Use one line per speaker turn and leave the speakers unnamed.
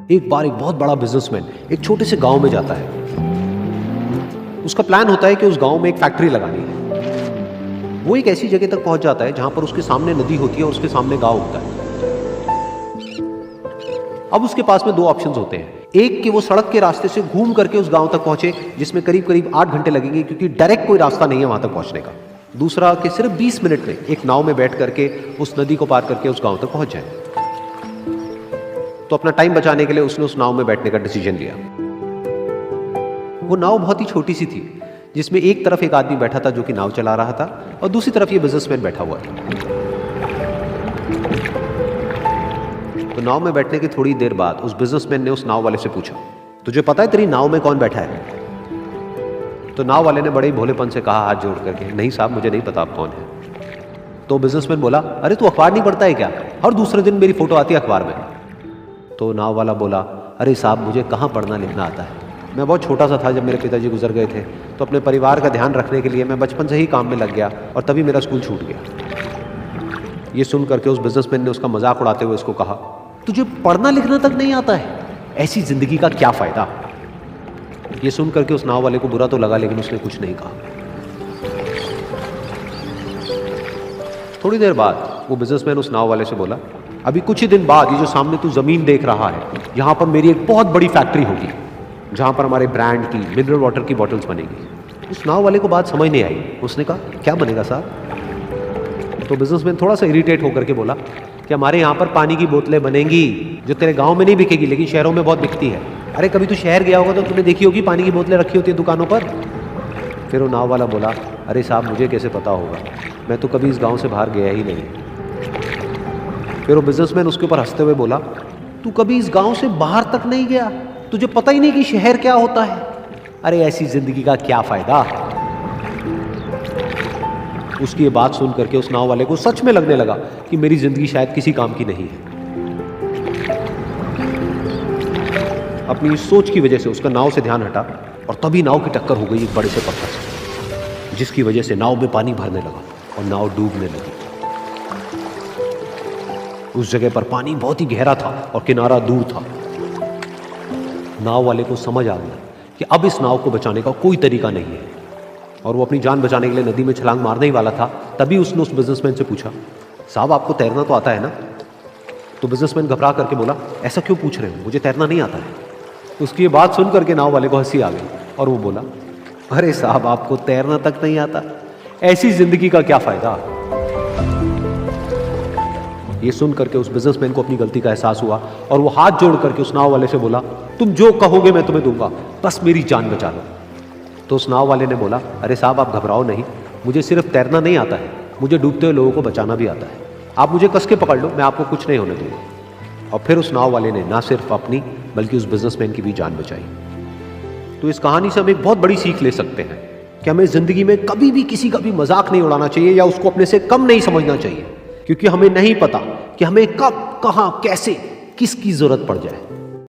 एक बार एक बहुत बड़ा बिजनेसमैन एक छोटे से गांव में जाता है। उसका प्लान होता है कि उस गांव में एक फैक्ट्री लगानी है। वो एक ऐसी जगह तक पहुंच जाता है जहां पर उसके सामने नदी होती है और उसके सामने गांव होता है। अब उसके पास में दो ऑप्शंस होते हैं, एक कि वो सड़क के रास्ते से घूम करके उस गांव तक पहुंचे जिसमें करीब करीब 8 घंटे लगेंगे क्योंकि डायरेक्ट कोई रास्ता नहीं है वहां तक पहुंचने का। दूसरा कि सिर्फ 20 मिनट में एक नाव में बैठ करके उस नदी को पार करके उस गांव तक पहुंच जाए। तो अपना टाइम बचाने के लिए उसने उस नाव में बैठने का डिसीजन लिया। वो नाव बहुत ही छोटी सी थी जिसमें एक तरफ एक आदमी बैठा था जो कि नाव चला रहा था और दूसरी तरफ ये बिजनेसमैन बैठा हुआ था। तो नाव में बैठने की थोड़ी देर बाद उस बिजनेसमैन ने उस नाव वाले से पूछा, तुझे पता है तेरी नाव में कौन बैठा है? तो नाव वाले ने बड़े ही भोलेपन से कहा हाथ जोड़ करके, नहीं साहब मुझे नहीं पता आप कौन है। तो बिजनेसमैन बोला, अरे तू अखबार नहीं पढ़ता है क्या? हर दूसरे दिन मेरी फोटो आती है अखबार में। तो नाव वाला बोला, अरे साहब मुझे कहाँ पढ़ना लिखना आता है, मैं बहुत छोटा सा था जब मेरे पिताजी गुजर गए थे, तो अपने परिवार का ध्यान रखने के लिए मैं बचपन से ही काम में लग गया और तभी मेरा स्कूल छूट गया। ये सुन करके उस बिजनेसमैन ने उसका मजाक उड़ाते हुए उसको कहा, तुझे पढ़ना लिखना तक नहीं आता है, ऐसी जिंदगी का क्या फायदा? ये सुन करके उस नाव वाले को बुरा तो लगा लेकिन उसने कुछ नहीं कहा। थोड़ी देर बाद वो बिजनेसमैन उस नाव वाले से बोला, अभी कुछ ही दिन बाद ये जो सामने तू जमीन देख रहा है, यहां पर मेरी एक बहुत बड़ी फैक्ट्री होगी जहां पर हमारे ब्रांड की मिनरल वाटर की बॉटल्स बनेगी। उस नाव वाले को बात समझ नहीं आई। उसने कहा, क्या बनेगा साहब? तो बिजनेसमैन थोड़ा सा इरिटेट होकर के बोला कि हमारे यहाँ पर पानी की बोतलें बनेंगी जो तेरे गांव में नहीं बिकेगी लेकिन शहरों में बहुत बिकती है। अरे कभी तू शहर गया होगा तो तूने देखी होगी पानी की बोतलें रखी होती है दुकानों पर। फिर वो नाव वाला बोला, अरे साहब मुझे कैसे पता होगा, मैं तो कभी इस गांव से बाहर गया ही नहीं। फिर वो बिजनेसमैन उसके ऊपर हंसते हुए बोला, तू कभी इस गांव से बाहर तक नहीं गया, तुझे पता ही नहीं कि शहर क्या होता है? अरे ऐसी जिंदगी का क्या फायदा? उसकी ये बात सुन करके उस नाव वाले को सच में लगने लगा कि मेरी जिंदगी शायद किसी काम की नहीं है। अपनी इस सोच की वजह से उसका नाव से ध्यान हटा और तभी नाव की टक्कर हो गई एक बड़े से पत्थर से, जिसकी वजह से नाव में पानी भरने लगा और नाव डूबने लगी। उस जगह पर पानी बहुत ही गहरा था और किनारा दूर था। नाव वाले को समझ आ गया कि अब इस नाव को बचाने का कोई तरीका नहीं है और वो अपनी जान बचाने के लिए नदी में छलांग मारने ही वाला था। तभी उसने उस बिजनेसमैन से पूछा, साहब आपको तैरना तो आता है ना? तो बिजनेसमैन घबरा करके बोला, ऐसा क्यों पूछ रहे हो, मुझे तैरना नहीं आता है। उसकी ये बात सुन करके नाव वाले को हंसी आ गई और वो बोला, अरे साहब आपको तैरना तक नहीं आता, ऐसी जिंदगी का क्या फायदा? ये सुन करके उस बिजनेसमैन को अपनी गलती का एहसास हुआ और वो हाथ जोड़ करके उस नाव वाले से बोला, तुम जो कहोगे मैं तुम्हें दूंगा, बस मेरी जान बचा लो। तो उस नाव वाले ने बोला, अरे साहब आप घबराओ नहीं, मुझे सिर्फ तैरना नहीं आता है, मुझे डूबते हुए लोगों को बचाना भी आता है। आप मुझे कस के पकड़ लो, मैं आपको कुछ नहीं होने दूंगा। और फिर उस नाव वाले ने ना सिर्फ अपनी बल्कि उस बिजनेसमैन की भी जान बचाई। तो इस कहानी से हम एक बहुत बड़ी सीख ले सकते हैं कि हमें जिंदगी में कभी भी किसी का भी मजाक नहीं उड़ाना चाहिए या उसको अपने से कम नहीं समझना चाहिए, क्योंकि हमें नहीं पता कि हमें कब, कहां, कैसे, किसकी जरूरत पड़ जाए।